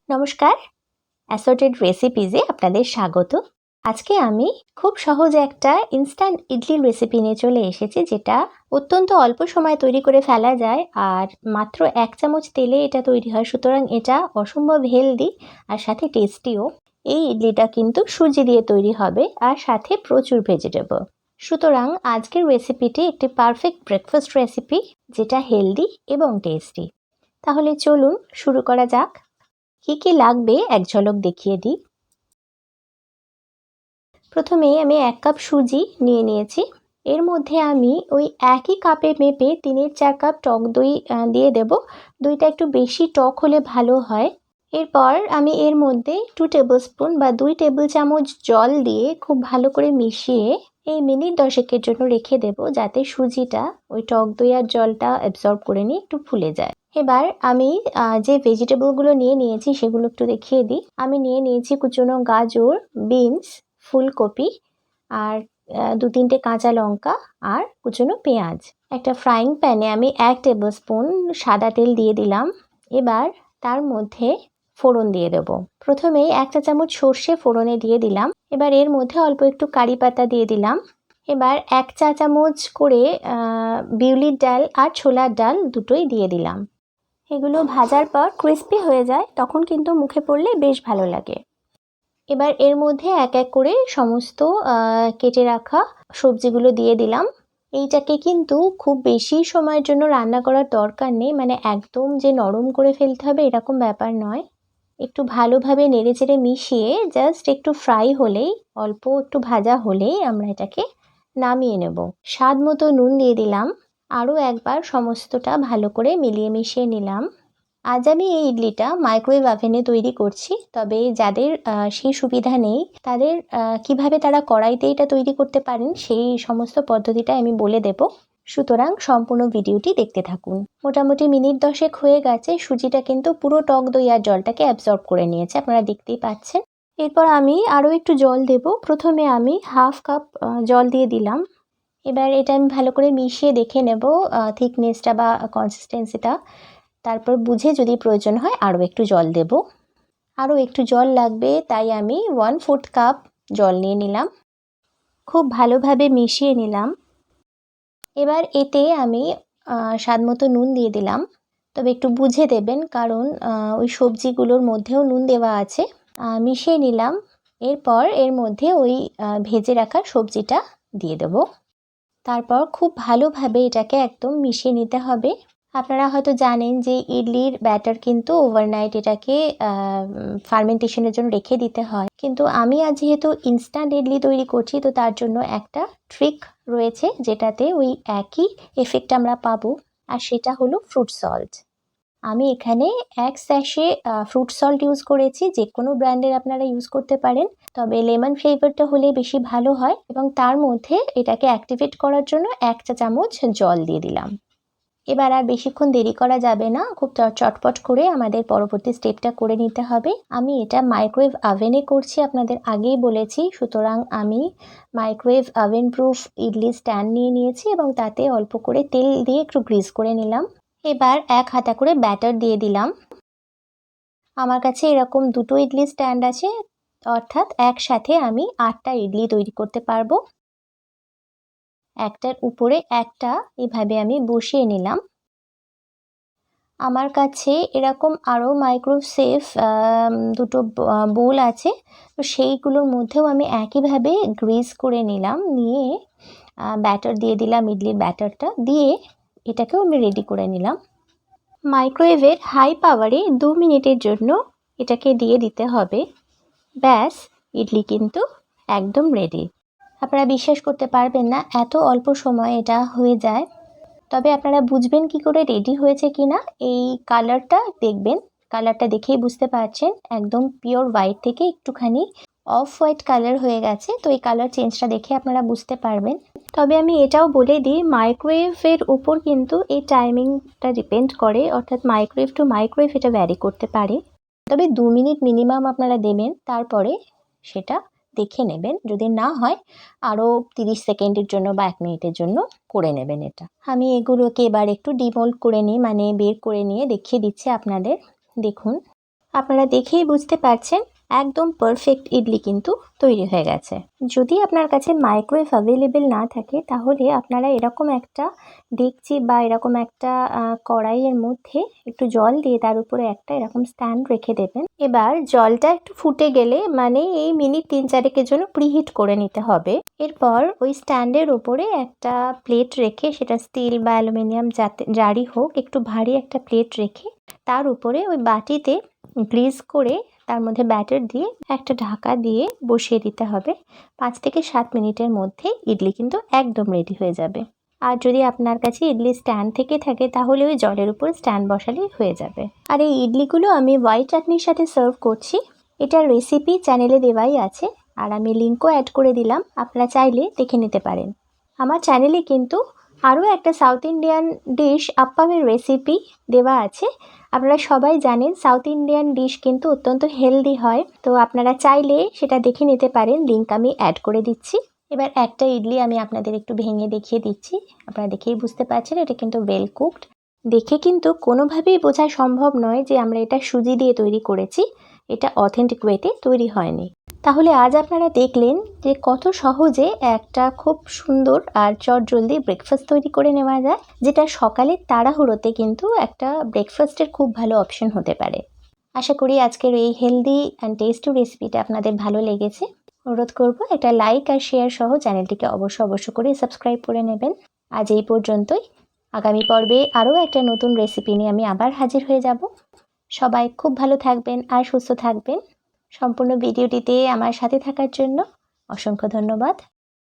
নমস্কার, অ্যাসর্টেড রেসিপিজে আপনাদের স্বাগত। আজকে আমি খুব সহজ একটা ইনস্ট্যান্ট ইডলির রেসিপি নিয়ে চলে এসেছি, যেটা অত্যন্ত অল্প সময় তৈরি করে ফেলা যায় আর মাত্র 1 চামচ তেলে এটা তৈরি হয়। সুতরাং এটা অসম্ভব হেলদি আর সাথে টেস্টিও। এই ইডলিটা কিন্তু সুজি দিয়ে তৈরি হবে আর সাথে প্রচুর ভেজিটেবল। সুতরাং আজকের রেসিপিটি একটি পারফেক্ট ব্রেকফাস্ট রেসিপি, যেটা হেলদি এবং টেস্টি। তাহলে চলুন শুরু করা যাক। কি লাগবে এক ঝলক দেখিয়ে দিই। প্রথমে আমি 1 কাপ সুজি নিয়ে নিয়েছি। এর মধ্যে আমি ওই একই কাপে মেপে 3-4 কাপ টক দই দিয়ে দেব। দইটা একটু বেশি টক হলে ভালো হয়। এরপর আমি এর মধ্যে 2 টেবিলস্পুন বা 2 টেবিল চামচ জল দিয়ে খুব ভালো করে মিশিয়ে এই মিনিট 10 জন্য রেখে দেব, যাতে সুজিটা ওই টক দই আর জলটা অ্যাবজর্ব করে নিয়ে একটু ফুলে যায়। এবার আমি যে ভেজিটেবলগুলো নিয়ে নিয়েছি সেগুলো একটু দেখিয়ে দিই। আমি নিয়ে নিয়েছি কুচনো গাজর, বিনস, ফুলকপি আর 2-3টে কাঁচা লঙ্কা আর কুচনো পেঁয়াজ। একটা ফ্রাইং প্যানে আমি 1 টেবিলস্পুন সাদা তেল দিয়ে দিলাম। এবার তার মধ্যে ফোড়ন দিয়ে দেব। প্রথমেই 1 চা চামচ সর্ষে ফোড়নে দিয়ে দিলাম। এবার এর মধ্যে অল্প একটু কারি পাতা দিয়ে দিলাম। এবার 1 চা চামচ করে বিউলির ডাল আর ছোলার ডাল দুটোই দিয়ে দিলাম। এগুলো ভাজার পর ক্রিস্পি হয়ে যায়, তখন কিন্তু মুখে পড়লে বেশ ভালো লাগে। এবার এর মধ্যে এক এক করে সমস্ত কেটে রাখা সবজিগুলো দিয়ে দিলাম। এইটাকে কিন্তু খুব বেশি সময়ের জন্য রান্না করার দরকার নেই, মানে একদম যে নরম করে ফেলতে হবে এরকম ব্যাপার নয়। একটু ভালোভাবে নেড়েচেড়ে মিশিয়ে জাস্ট একটু ফ্রাই হলেই, অল্প একটু ভাজা হলেই আমরা এটাকে নামিয়ে নেব। স্বাদ মতো নুন দিয়ে দিলাম। আরও একবার সমস্তটা ভালো করে মিলিয়ে মিশিয়ে নিলাম। আজ আমি এই ইডলিটা মাইক্রোওয়েভ ওভেনে তৈরি করছি, তবে যাদের সেই সুবিধা নেই তাদের কিভাবে তারা কড়াইতে এটা তৈরি করতে পারেন সেই সমস্ত পদ্ধতিটা আমি বলে দেব। সুতরাং সম্পূর্ণ ভিডিওটি দেখতে থাকুন। মোটামুটি মিনিট 10 হয়ে গেছে। সুজিটা কিন্তু পুরো টক দই আর জলটাকে অ্যাবজর্ব করে নিয়েছে, আপনারা দেখতেই পাচ্ছেন। এরপর আমি আরও একটু জল দেব। প্রথমে আমি 1/2 কাপ জল দিয়ে দিলাম। এবার এটা আমি ভালো করে মিশিয়ে দেখে নেব থিকনেসটা বা কনসিস্টেন্সিটা। তারপর বুঝে যদি প্রয়োজন হয় আরও একটু জল দেব। আরও একটু জল লাগবে, তাই আমি 1/4 কাপ জল নিয়ে নিলাম। খুব ভালোভাবে মিশিয়ে নিলাম। এবার এতে আমি স্বাদ মতো নুন দিয়ে দিলাম, তবে একটু বুঝে দেবেন, কারণ ওই সবজিগুলোর মধ্যেও নুন দেওয়া আছে। মিশিয়ে নিলাম। এরপর এর মধ্যে ওই ভেজে রাখা সবজিটা দিয়ে দেব। তারপর খুব ভালোভাবে এটাকে একদম মিশিয়ে নিতে হবে। আপনারা হয়তো জানেন যে ইডলির ব্যাটার কিন্তু ওভারনাইট এটাকে ফার্মেন্টেশনের জন্য রেখে দিতে হয়, কিন্তু আমি আজ যেহেতু ইনস্ট্যান্ট ইডলি তৈরি করছি, তো তার জন্য একটা ট্রিক রয়েছে যেটাতে ওই একই এফেক্ট আমরা পাবো, আর সেটা হলো ফ্রুট সল্ট। আমি এখানে 1 স্যাশে ফ্রুট সল্ট ইউজ করেছি। যে কোনো ব্র্যান্ডের আপনারা ইউজ করতে পারেন, তবে লেমন ফ্লেভারটা হলে বেশি ভালো হয়। এবং তার মধ্যে এটাকে অ্যাক্টিভেট করার জন্য 1 চা চামচ জল দিয়ে দিলাম। এবার আর বেশিক্ষণ দেরি করা যাবে না, খুব চটপট করে আমাদের পরবর্তী স্টেপটা করে নিতে হবে। আমি এটা মাইক্রোওয়েভ ওভেনে করছি, আপনাদের আগেই বলেছি। সুতরাং আমি microwave oven proof idli stand নিয়ে নিয়েছি এবং তাতে অল্প করে তেল দিয়ে একটু গ্রিস করে নিলাম। এবার 1 হাতা করে ব্যাটার দিয়ে দিলাম। আমার কাছে এরকম 2টো ইডলি স্ট্যান্ড আছে, অর্থাৎ একসাথে আমি 8টা ইডলি তৈরি করতে পারবো। একটার উপরে একটা এভাবে আমি বসিয়ে নিলাম। আমার কাছে এরকম আরও মাইক্রো সেফ 2টো বোল আছে, তো সেইগুলোর মধ্যেও আমি একইভাবে গ্রিস করে নিলাম। নিয়ে ব্যাটার দিয়ে দিলাম, ইডলির ব্যাটারটা দিয়ে এটাকেও আমি রেডি করে নিলাম। মাইক্রোওয়েভের হাই পাওয়ারে 2 মিনিটের জন্য এটাকে দিয়ে দিতে হবে। ব্যাস, ইডলি কিন্তু একদম রেডি। আপনারা বিশ্বাস করতে পারবেন না, এত অল্প সময় এটা হয়ে যায়। তবে আপনারা বুঝবেন কি করে রেডি হয়েছে কিনা, এই কালারটা দেখবেন। কালারটা দেখেই বুঝতে পারছেন, একদম পিওর হোয়াইট থেকে একটুখানি অফ হোয়াইট কালার হয়ে গেছে। তো এই কালার চেঞ্জটা দেখে আপনারা বুঝতে পারবেন। তবে আমি এটাও বলে দিই, মাইক্রোওয়েভের উপর কিন্তু এই টাইমিংটা ডিপেন্ড করে, অর্থাৎ মাইক্রোওয়েভ টু মাইক্রোওয়েভ এটা ভ্যারি করতে পারে। তবে 2 মিনিট মিনিমাম আপনারা দেবেন, তারপরে সেটা দেখে নেবেন। যদি না হয় আরও 30 সেকেন্ডের জন্য বা 1 মিনিটের জন্য করে নেবেন এটা। আমি এগুলোকে এবার একটু ডিমোল্ড করে নিই, মানে বের করে নিয়ে দেখিয়ে দিচ্ছি আপনাদের। দেখুন, আপনারা দেখেই বুঝতে পারছেন একদম পারফেক্ট ইডলি কিন্তু তৈরি হয়ে গেছে। যদি আপনার কাছে মাইক্রোওয়েভ অ্যাভেলেবেল না থাকে তাহলে আপনারা এরকম একটা ডেকচি বা এরকম একটা কড়াইয়ের মধ্যে একটু জল দিয়ে তার উপরে একটা এরকম স্ট্যান্ড রেখে দেবেন। এবার জলটা একটু ফুটে গেলে মানে এই মিনিট 3-4 জন্য প্রিহিট করে নিতে হবে। এরপর ওই স্ট্যান্ডের উপরে একটা প্লেট রেখে, সেটা স্টিল বা অ্যালুমিনিয়াম যারই হোক, একটু ভারী একটা প্লেট রেখে তার উপরে ওই বাটিতে গ্রিজ করে তার মধ্যে ব্যাটার দিয়ে একটা ঢাকা দিয়ে বসিয়ে দিতে হবে। 5 থেকে 7 মিনিটের মধ্যে ইডলি কিন্তু একদম রেডি হয়ে যাবে। আর যদি আপনার কাছে ইডলি স্ট্যান্ড থেকে থাকে তাহলে ওই জলের উপর স্ট্যান্ড বসালেই হয়ে যাবে। আর এই ইডলিগুলো আমি হোয়াইট চাটনির সাথে সার্ভ করছি। এটার রেসিপি চ্যানেলে দেওয়াই আছে, আর আমি লিঙ্কও অ্যাড করে দিলাম, আপনারা চাইলে দেখে নিতে পারেন। আমার চ্যানেলে কিন্তু আরও একটা সাউথ ইন্ডিয়ান ডিশ আপ্পামের রেসিপি দেওয়া আছে। আপনারা সবাই জানেন সাউথ ইন্ডিয়ান ডিশ কিন্তু অত্যন্ত হেলদি হয়, তো আপনারা চাইলে সেটা দেখে নিতে পারেন, লিঙ্ক আমি অ্যাড করে দিচ্ছি। এবার একটা ইডলি আমি আপনাদের একটু ভেঙে দেখিয়ে দিচ্ছি। আপনারা দেখেই বুঝতে পারছেন এটা কিন্তু ওয়েল কুকড। দেখে কিন্তু কোনোভাবেই বোঝা সম্ভব নয় যে আমরা এটা সুজি দিয়ে তৈরি করেছি, এটা অথেন্টিক ওয়েতে তৈরি হয়নি। তাহলে আজ আপনারা দেখলেন যে কত সহজে একটা খুব সুন্দর আর চটজলদি ব্রেকফাস্ট তৈরি করে নেওয়া যায়, যেটা সকালের তাড়াহুড়োতে কিন্তু একটা ব্রেকফাস্টের খুব ভালো অপশন হতে পারে। আশা করি আজকের এই হেলদি অ্যান্ড টেস্টি রেসিপিটা আপনাদের ভালো লেগেছে। অনুরোধ করব একটা লাইক আর শেয়ার সহ চ্যানেলটিকে অবশ্য করে সাবস্ক্রাইব করে নেবেন। আজ এই পর্যন্তই। আগামী পর্বে আরও একটা নতুন রেসিপি নিয়ে আমি আবার হাজির হয়ে যাব। সবাই খুব ভালো থাকবেন আর সুস্থ থাকবেন। সম্পূর্ণ ভিডিওটিতে আমার সাথে থাকার জন্য অসংখ্য ধন্যবাদ।